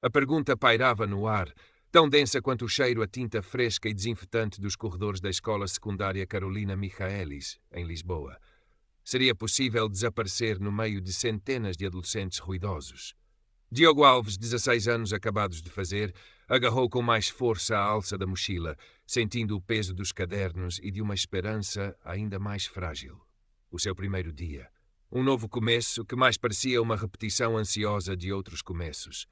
A pergunta pairava no ar, tão densa quanto o cheiro a tinta fresca e desinfetante dos corredores da escola secundária Carolina Michaelis, em Lisboa. Seria possível desaparecer no meio de centenas de adolescentes ruidosos? Diogo Alves, 16 anos acabados de fazer, agarrou com mais força a alça da mochila, sentindo o peso dos cadernos e de uma esperança ainda mais frágil. O seu primeiro dia. Um novo começo que mais parecia uma repetição ansiosa de outros começos.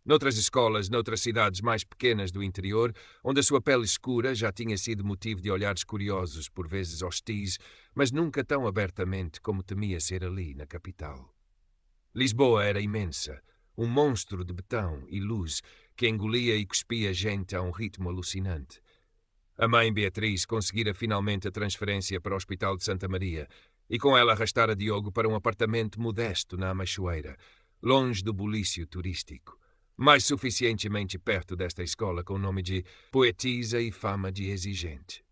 Noutras escolas, noutras cidades mais pequenas do interior, onde a sua pele escura já tinha sido motivo de olhares curiosos, por vezes hostis, mas nunca tão abertamente como temia ser ali, na capital. Lisboa era imensa, um monstro de betão e luz que engolia e cuspia gente a um ritmo alucinante. A mãe Beatriz conseguira finalmente a transferência para o Hospital de Santa Maria e com ela arrastara Diogo para um apartamento modesto na Amachoeira, longe do bulício turístico, mas suficientemente perto desta escola com o nome de poetisa e fama de exigente.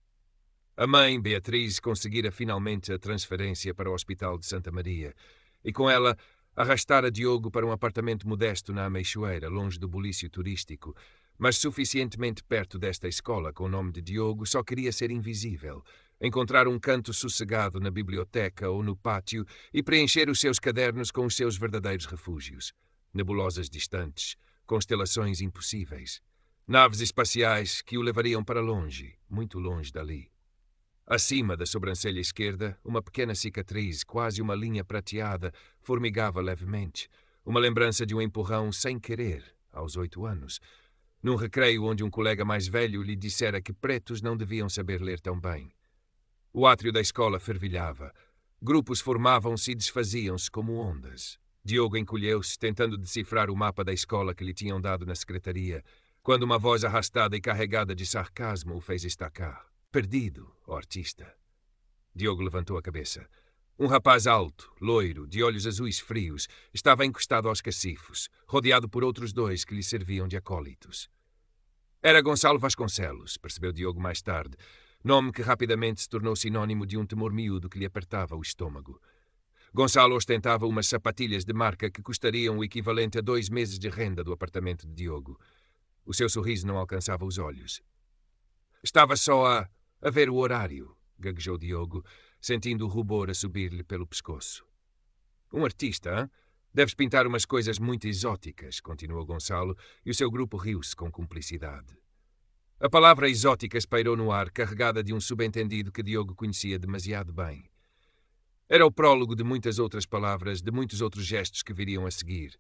A mãe Beatriz conseguira finalmente a transferência para o Hospital de Santa Maria e com ela arrastara Diogo para um apartamento modesto na Ameixoeira, longe do bulício turístico, mas suficientemente perto desta escola com o nome de Diogo. Só queria ser invisível, encontrar um canto sossegado na biblioteca ou no pátio e preencher os seus cadernos com os seus verdadeiros refúgios. Nebulosas distantes, constelações impossíveis, naves espaciais que o levariam para longe, muito longe dali. Acima da sobrancelha esquerda, uma pequena cicatriz, quase uma linha prateada, formigava levemente, uma lembrança de um empurrão sem querer, aos 8 anos, num recreio onde um colega mais velho lhe dissera que pretos não deviam saber ler tão bem. O átrio da escola fervilhava. Grupos formavam-se e desfaziam-se como ondas. Diogo encolheu-se, tentando decifrar o mapa da escola que lhe tinham dado na secretaria, quando uma voz arrastada e carregada de sarcasmo o fez estacar. Perdido, ó artista. Diogo levantou a cabeça. Um rapaz alto, loiro, de olhos azuis frios, estava encostado aos cacifos, rodeado por outros 2 que lhe serviam de acólitos. Era Gonçalo Vasconcelos, percebeu Diogo mais tarde, nome que rapidamente se tornou sinônimo de um temor miúdo que lhe apertava o estômago. Gonçalo ostentava umas sapatilhas de marca que custariam o equivalente a 2 meses de renda do apartamento de Diogo. O seu sorriso não alcançava os olhos. Estava só a ver o horário, gaguejou Diogo, sentindo o rubor a subir-lhe pelo pescoço. Um artista, hein? Deves pintar umas coisas muito exóticas, continuou Gonçalo, e o seu grupo riu-se com cumplicidade. A palavra exóticas pairou no ar, carregada de um subentendido que Diogo conhecia demasiado bem. Era o prólogo de muitas outras palavras, de muitos outros gestos que viriam a seguir.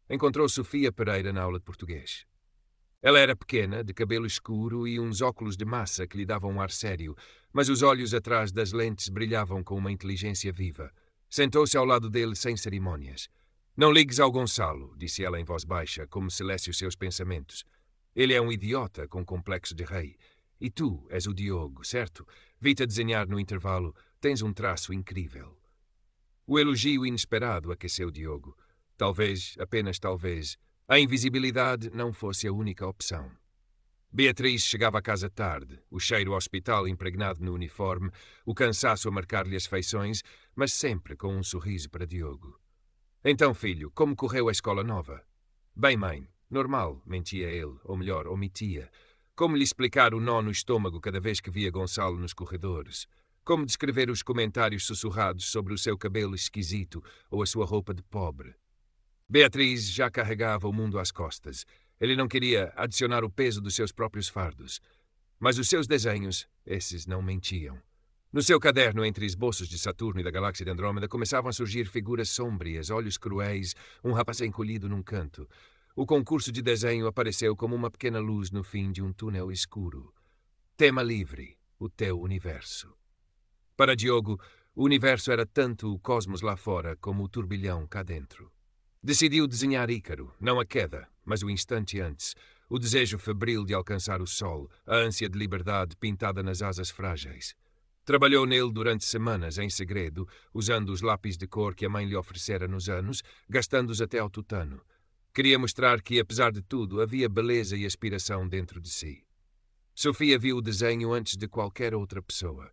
Encontrou Sofia Pereira na aula de português. Ela era pequena, de cabelo escuro e uns óculos de massa que lhe davam um ar sério, mas os olhos atrás das lentes brilhavam com uma inteligência viva. Sentou-se ao lado dele sem cerimônias. Não ligues ao Gonçalo, disse ela em voz baixa, como se lesse os seus pensamentos. Ele é um idiota com complexo de rei. E tu és o Diogo, certo? Vi-te a desenhar no intervalo. Tens um traço incrível. O elogio inesperado aqueceu Diogo. Talvez, apenas talvez, a invisibilidade não fosse a única opção. Beatriz chegava a casa tarde, o cheiro ao hospital impregnado no uniforme, o cansaço a marcar-lhe as feições, mas sempre com um sorriso para Diogo. Então, filho, como correu a escola nova? Bem, mãe, normal, mentia ele, ou melhor, omitia. Como lhe explicar o nó no estômago cada vez que via Gonçalo nos corredores? Como descrever os comentários sussurrados sobre o seu cabelo esquisito ou a sua roupa de pobre? Beatriz já carregava o mundo às costas. Ele não queria adicionar o peso dos seus próprios fardos. Mas os seus desenhos, esses não mentiam. No seu caderno, entre esboços de Saturno e da galáxia de Andrômeda, começavam a surgir figuras sômbrias, olhos cruéis, um rapaz encolhido num canto. O concurso de desenho apareceu como uma pequena luz no fim de um túnel escuro. Tema livre, o teu universo. Para Diogo, o universo era tanto o cosmos lá fora como o turbilhão cá dentro. Decidiu desenhar Ícaro, não a queda, mas o instante antes, o desejo febril de alcançar o sol, a ânsia de liberdade pintada nas asas frágeis. Trabalhou nele durante semanas, em segredo, usando os lápis de cor que a mãe lhe oferecera nos anos, gastando-os até ao tutano. Queria mostrar que, apesar de tudo, havia beleza e aspiração dentro de si. Sofia viu o desenho antes de qualquer outra pessoa.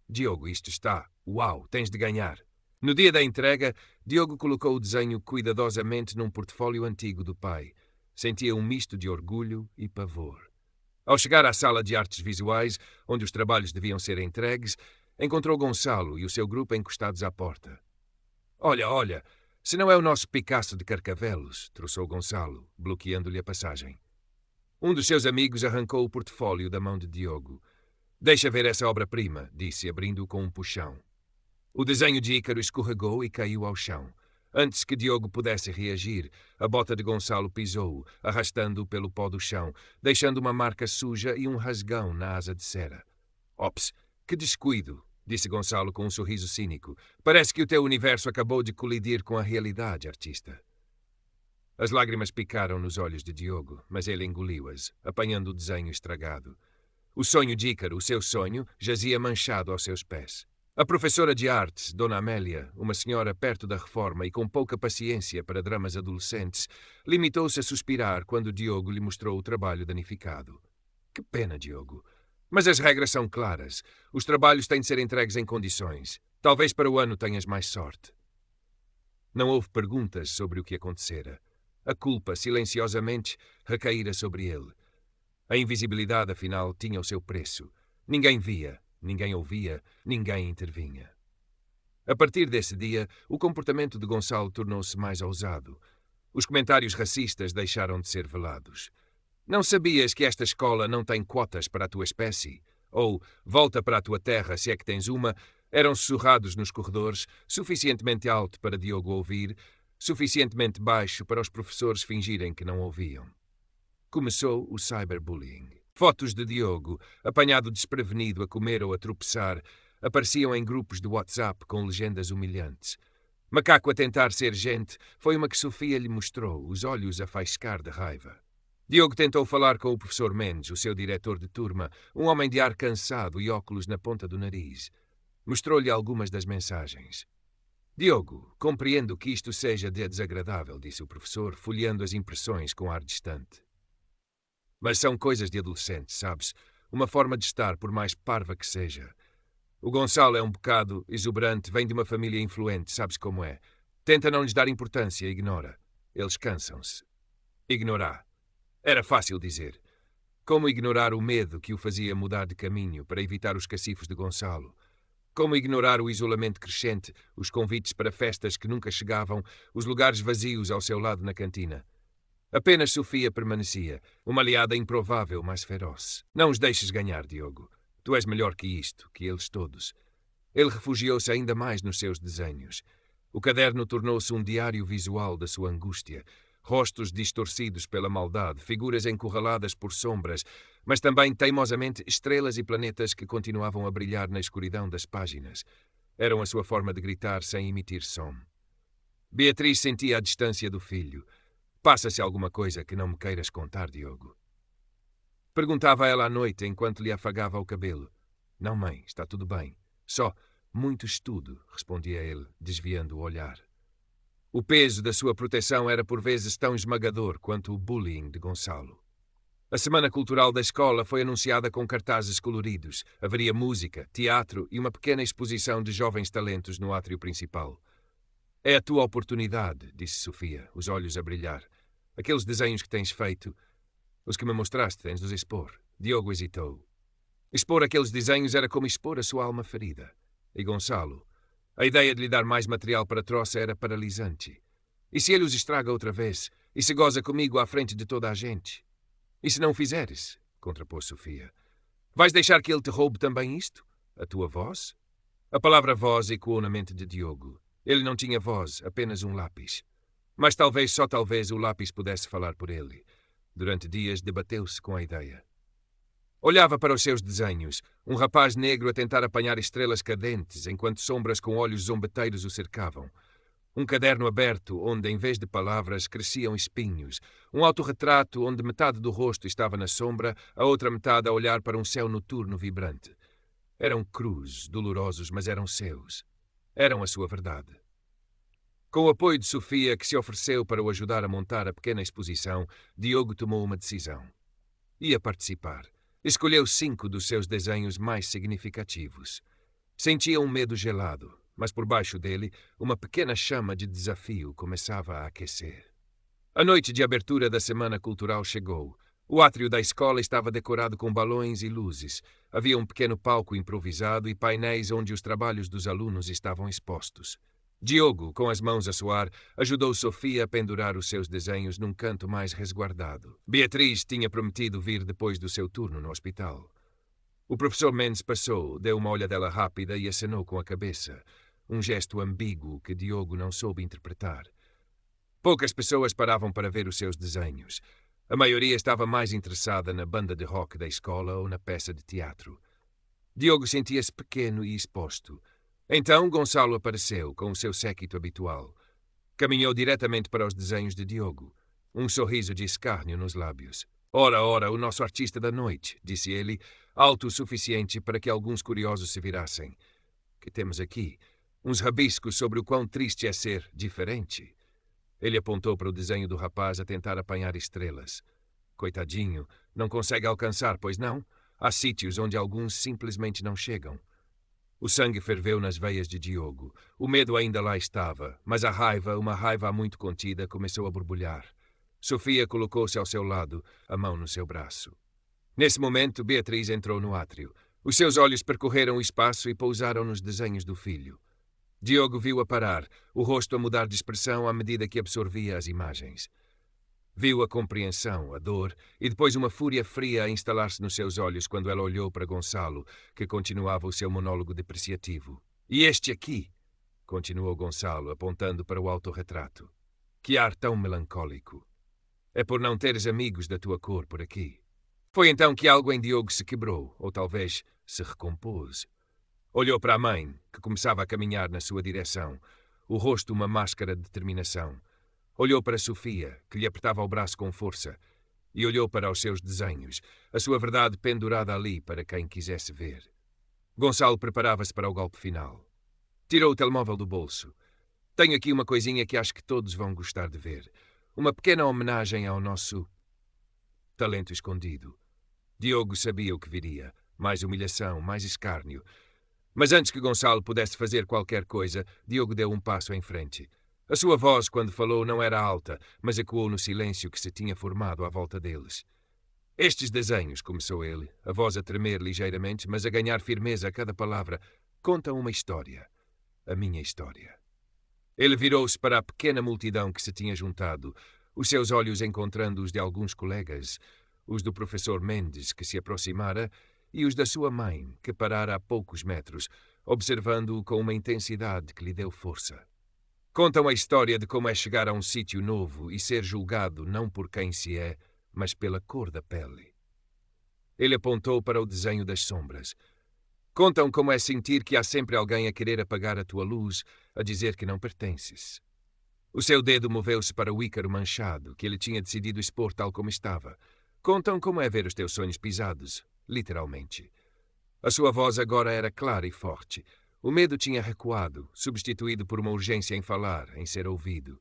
Diogo, isto está. Uau, tens de ganhar. No dia da entrega, Diogo colocou o desenho cuidadosamente num portfólio antigo do pai. Sentia um misto de orgulho e pavor. Ao chegar à sala de artes visuais, onde os trabalhos deviam ser entregues, encontrou Gonçalo e o seu grupo encostados à porta. Olha, olha, se não é o nosso Picasso de Carcavelos, troçou Gonçalo, bloqueando-lhe a passagem. Um dos seus amigos arrancou o portfólio da mão de Diogo. Deixa ver essa obra-prima, disse, abrindo-o com um puxão. O desenho de Ícaro escorregou e caiu ao chão. Antes que Diogo pudesse reagir, a bota de Gonçalo pisou-o, arrastando-o pelo pó do chão, deixando uma marca suja e um rasgão na asa de cera. Ops, que descuido, disse Gonçalo com um sorriso cínico. Parece que o teu universo acabou de colidir com a realidade, artista. As lágrimas picaram nos olhos de Diogo, mas ele engoliu-as, apanhando o desenho estragado. O sonho de Ícaro, o seu sonho, jazia manchado aos seus pés. A professora de artes, Dona Amélia, uma senhora perto da reforma e com pouca paciência para dramas adolescentes, limitou-se a suspirar quando Diogo lhe mostrou o trabalho danificado. Que pena, Diogo. Mas as regras são claras. Os trabalhos têm de ser entregues em condições. Talvez para o ano tenhas mais sorte. Não houve perguntas sobre o que acontecera. A culpa, silenciosamente, recaíra sobre ele. A invisibilidade, afinal, tinha o seu preço. Ninguém via. Ninguém ouvia, ninguém intervinha. A partir desse dia, o comportamento de Gonçalo tornou-se mais ousado. Os comentários racistas deixaram de ser velados. Não sabias que esta escola não tem cotas para a tua espécie? Ou, volta para a tua terra se é que tens uma, eram sussurrados nos corredores, suficientemente alto para Diogo ouvir, suficientemente baixo para os professores fingirem que não ouviam. Começou o cyberbullying. Fotos de Diogo, apanhado desprevenido a comer ou a tropeçar, apareciam em grupos de WhatsApp com legendas humilhantes. Macaco a tentar ser gente foi uma que Sofia lhe mostrou, os olhos a faiscar de raiva. Diogo tentou falar com o professor Mendes, o seu diretor de turma, um homem de ar cansado e óculos na ponta do nariz. Mostrou-lhe algumas das mensagens. Diogo, compreendo que isto seja desagradável, disse o professor, folheando as impressões com ar distante. Mas são coisas de adolescentes, sabes? Uma forma de estar, por mais parva que seja. O Gonçalo é um bocado exuberante, vem de uma família influente, sabes como é. Tenta não lhes dar importância, ignora. Eles cansam-se. Ignorar. Era fácil dizer. Como ignorar o medo que o fazia mudar de caminho para evitar os cacifos de Gonçalo? Como ignorar o isolamento crescente, os convites para festas que nunca chegavam, os lugares vazios ao seu lado na cantina? Apenas Sofia permanecia, uma aliada improvável, mas feroz. Não os deixes ganhar, Diogo. Tu és melhor que isto, que eles todos. Ele refugiou-se ainda mais nos seus desenhos. O caderno tornou-se um diário visual da sua angústia. Rostos distorcidos pela maldade, figuras encurraladas por sombras, mas também, teimosamente, estrelas e planetas que continuavam a brilhar na escuridão das páginas. Eram a sua forma de gritar sem emitir som. Beatriz sentia a distância do filho. Passa-se alguma coisa que não me queiras contar, Diogo? Perguntava ela à noite, enquanto lhe afagava o cabelo. Não, mãe, está tudo bem. Só muito estudo, respondia ele, desviando o olhar. O peso da sua proteção era por vezes tão esmagador quanto o bullying de Gonçalo. A Semana Cultural da escola foi anunciada com cartazes coloridos. Haveria música, teatro e uma pequena exposição de jovens talentos no átrio principal. É a tua oportunidade, disse Sofia, os olhos a brilhar. Aqueles desenhos que tens feito, os que me mostraste, tens de os expor. Diogo hesitou. Expor aqueles desenhos era como expor a sua alma ferida. E Gonçalo, a ideia de lhe dar mais material para troça era paralisante. E se ele os estraga outra vez? E se goza comigo à frente de toda a gente? E se não o fizeres? Contrapôs Sofia. Vais deixar que ele te roube também isto? A tua voz? A palavra voz ecoou na mente de Diogo. Ele não tinha voz, apenas um lápis. Mas talvez, só talvez, o lápis pudesse falar por ele. Durante dias debateu-se com a ideia. Olhava para os seus desenhos, um rapaz negro a tentar apanhar estrelas cadentes, enquanto sombras com olhos zombeteiros o cercavam. Um caderno aberto, onde, em vez de palavras, cresciam espinhos. Um autorretrato, onde metade do rosto estava na sombra, a outra metade a olhar para um céu noturno vibrante. Eram crus, dolorosos, mas eram seus. Eram a sua verdade. Com o apoio de Sofia, que se ofereceu para o ajudar a montar a pequena exposição, Diogo tomou uma decisão. Ia participar. Escolheu 5 dos seus desenhos mais significativos. Sentia um medo gelado, mas por baixo dele, uma pequena chama de desafio começava a aquecer. A noite de abertura da Semana Cultural chegou. O átrio da escola estava decorado com balões e luzes. Havia um pequeno palco improvisado e painéis onde os trabalhos dos alunos estavam expostos. Diogo, com as mãos a suar, ajudou Sofia a pendurar os seus desenhos num canto mais resguardado. Beatriz tinha prometido vir depois do seu turno no hospital. O professor Mendes passou, deu uma olhadela rápida e acenou com a cabeça, um gesto ambíguo que Diogo não soube interpretar. Poucas pessoas paravam para ver os seus desenhos. A maioria estava mais interessada na banda de rock da escola ou na peça de teatro. Diogo sentia-se pequeno e exposto. Então Gonçalo apareceu, com o seu séquito habitual. Caminhou diretamente para os desenhos de Diogo, um sorriso de escárnio nos lábios. Ora, ora, o nosso artista da noite, disse ele, alto o suficiente para que alguns curiosos se virassem. Que temos aqui? Uns rabiscos sobre o quão triste é ser diferente. Ele apontou para o desenho do rapaz a tentar apanhar estrelas. Coitadinho, não consegue alcançar, pois não? Há sítios onde alguns simplesmente não chegam. O sangue ferveu nas veias de Diogo. O medo ainda lá estava, mas a raiva, uma raiva há muito contida, começou a borbulhar. Sofia colocou-se ao seu lado, a mão no seu braço. Nesse momento, Beatriz entrou no átrio. Os seus olhos percorreram o espaço e pousaram nos desenhos do filho. Diogo viu-a parar, o rosto a mudar de expressão à medida que absorvia as imagens. Viu a compreensão, a dor, e depois uma fúria fria a instalar-se nos seus olhos quando ela olhou para Gonçalo, que continuava o seu monólogo depreciativo. E este aqui, continuou Gonçalo, apontando para o autorretrato. Que ar tão melancólico. É por não teres amigos da tua cor por aqui. Foi então que algo em Diogo se quebrou, ou talvez se recompôs. Olhou para a mãe, que começava a caminhar na sua direção, o rosto uma máscara de determinação. Olhou para Sofia, que lhe apertava o braço com força, e olhou para os seus desenhos, a sua verdade pendurada ali para quem quisesse ver. Gonçalo preparava-se para o golpe final. Tirou o telemóvel do bolso. Tenho aqui uma coisinha que acho que todos vão gostar de ver. Uma pequena homenagem ao nosso talento escondido. Diogo sabia o que viria. Mais humilhação, mais escárnio. Mas antes que Gonçalo pudesse fazer qualquer coisa, Diogo deu um passo em frente. A sua voz, quando falou, não era alta, mas ecoou no silêncio que se tinha formado à volta deles. Estes desenhos, começou ele, a voz a tremer ligeiramente, mas a ganhar firmeza a cada palavra, contam uma história. A minha história. Ele virou-se para a pequena multidão que se tinha juntado, os seus olhos encontrando os de alguns colegas, os do professor Mendes, que se aproximara, e os da sua mãe, que parara a poucos metros, observando-o com uma intensidade que lhe deu força. Contam a história de como é chegar a um sítio novo e ser julgado não por quem se é, mas pela cor da pele. Ele apontou para o desenho das sombras. Contam como é sentir que há sempre alguém a querer apagar a tua luz, a dizer que não pertences. O seu dedo moveu-se para o ícaro manchado, que ele tinha decidido expor tal como estava. Contam como é ver os teus sonhos pisados, literalmente. A sua voz agora era clara e forte. O medo tinha recuado, substituído por uma urgência em falar, em ser ouvido.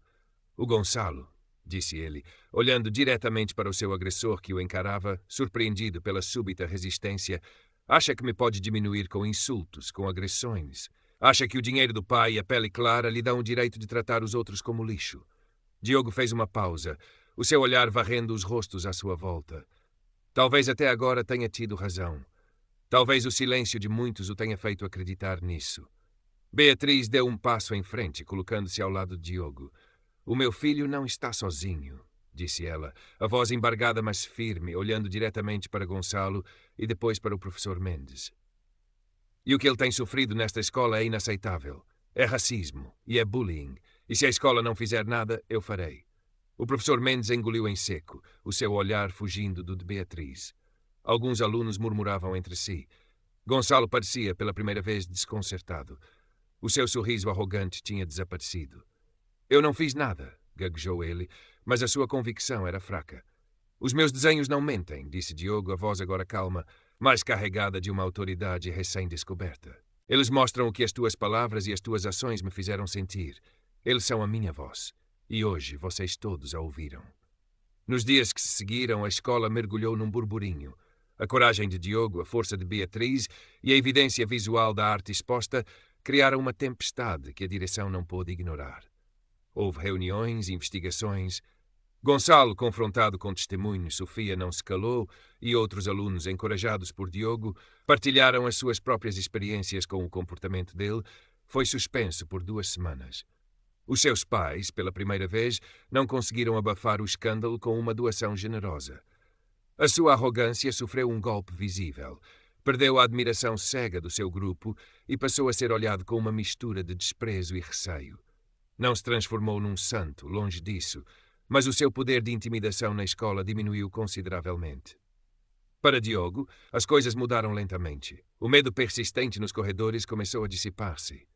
O Gonçalo, disse ele, olhando diretamente para o seu agressor que o encarava, surpreendido pela súbita resistência, acha que me pode diminuir com insultos, com agressões. Acha que o dinheiro do pai e a pele clara lhe dão o direito de tratar os outros como lixo. Diogo fez uma pausa, o seu olhar varrendo os rostos à sua volta. Talvez até agora tenha tido razão. Talvez o silêncio de muitos o tenha feito acreditar nisso. Beatriz deu um passo em frente, colocando-se ao lado de Diogo. O meu filho não está sozinho, disse ela, a voz embargada mas firme, olhando diretamente para Gonçalo e depois para o professor Mendes. E o que ele tem sofrido nesta escola é inaceitável. É racismo e é bullying. E se a escola não fizer nada, eu farei. O professor Mendes engoliu em seco, o seu olhar fugindo do de Beatriz. Alguns alunos murmuravam entre si. Gonçalo parecia, pela primeira vez, desconcertado. O seu sorriso arrogante tinha desaparecido. Eu não fiz nada, gaguejou ele, mas a sua convicção era fraca. Os meus desenhos não mentem, disse Diogo, a voz agora calma, mais carregada de uma autoridade recém-descoberta. Eles mostram o que as tuas palavras e as tuas ações me fizeram sentir. Eles são a minha voz. E hoje vocês todos a ouviram. Nos dias que se seguiram, a escola mergulhou num burburinho. A coragem de Diogo, a força de Beatriz e a evidência visual da arte exposta criaram uma tempestade que a direção não pôde ignorar. Houve reuniões, investigações. Gonçalo, confrontado com testemunhos, Sofia não se calou e outros alunos, encorajados por Diogo, partilharam as suas próprias experiências com o comportamento dele, foi suspenso por 2 semanas. Os seus pais, pela primeira vez, não conseguiram abafar o escândalo com uma doação generosa. A sua arrogância sofreu um golpe visível. Perdeu a admiração cega do seu grupo e passou a ser olhado com uma mistura de desprezo e receio. Não se transformou num santo, longe disso, mas o seu poder de intimidação na escola diminuiu consideravelmente. Para Diogo, as coisas mudaram lentamente. O medo persistente nos corredores começou a dissipar-se.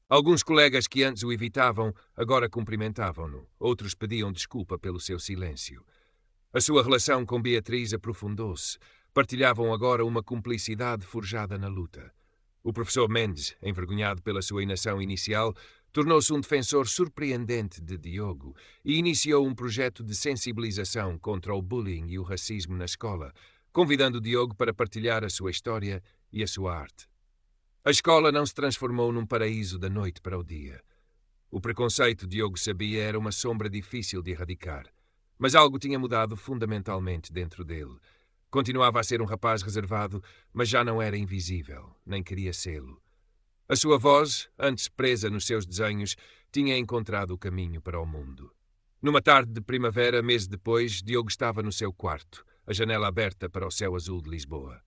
Alguns colegas que antes o evitavam, agora cumprimentavam-no. Outros pediam desculpa pelo seu silêncio. A sua relação com Beatriz aprofundou-se. Partilhavam agora uma cumplicidade forjada na luta. O professor Mendes, envergonhado pela sua inação inicial, tornou-se um defensor surpreendente de Diogo e iniciou um projeto de sensibilização contra o bullying e o racismo na escola, convidando Diogo para partilhar a sua história e a sua arte. A escola não se transformou num paraíso da noite para o dia. O preconceito, Diogo sabia, era uma sombra difícil de erradicar, mas algo tinha mudado fundamentalmente dentro dele. Continuava a ser um rapaz reservado, mas já não era invisível, nem queria sê-lo. A sua voz, antes presa nos seus desenhos, tinha encontrado o caminho para o mundo. Numa tarde de primavera, meses depois, Diogo estava no seu quarto, a janela aberta para o céu azul de Lisboa.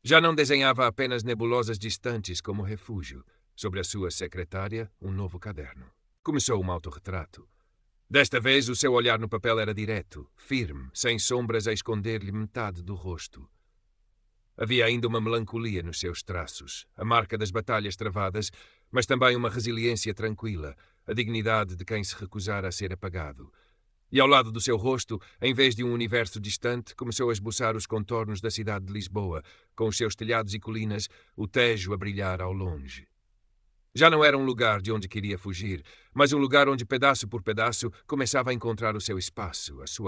Já não desenhava apenas nebulosas distantes como refúgio. Sobre a sua secretária, um novo caderno. Começou um autorretrato. Desta vez, o seu olhar no papel era direto, firme, sem sombras a esconder-lhe metade do rosto. Havia ainda uma melancolia nos seus traços, a marca das batalhas travadas, mas também uma resiliência tranquila, a dignidade de quem se recusara a ser apagado. E ao lado do seu rosto, em vez de um universo distante, começou a esboçar os contornos da cidade de Lisboa, com os seus telhados e colinas, o Tejo a brilhar ao longe. Já não era um lugar de onde queria fugir, mas um lugar onde, pedaço por pedaço, começava a encontrar o seu espaço, a sua